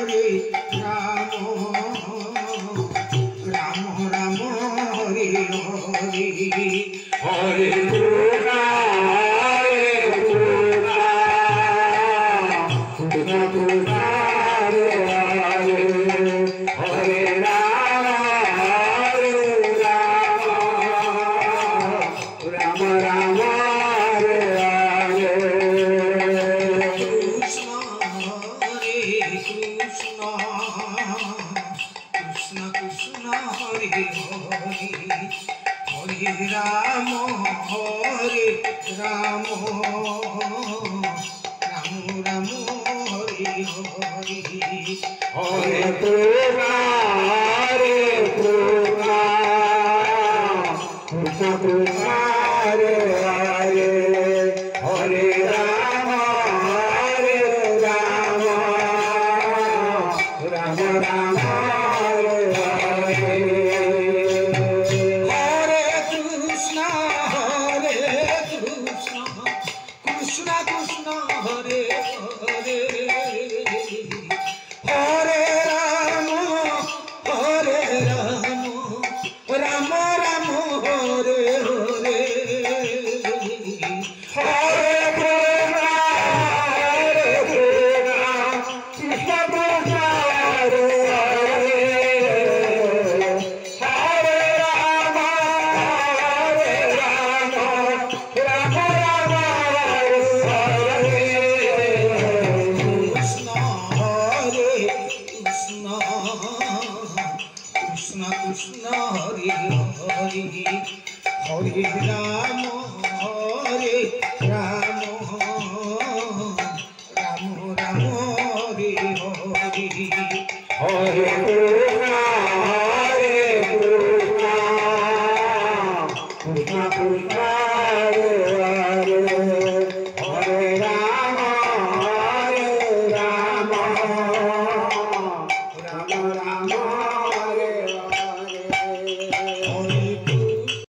Hare Ram Ram Ram Hare Hare Hare Krishna Krishna Krishna Hare Hare Hare Ram Ram Ram Hare Hare Krishna Hare Krishna Krishna Krishna Hare Hare Hare Ram Ram Ram Hare Hare Hare Krishna Krishna Krishna Hare Hare Hare Ram Ram Ram Hare Hare Hare Krishna Krishna Krishna Hare Hare Hare Ram Ram Ram Hare Hare Hare Krishna Krishna Hare Hare Hare Ram Ram Ram Hare Hare Krishna Hare Krishna Krishna Krishna Hare Hare Hare Ram Ram Ram Hare Hare Hare Krishna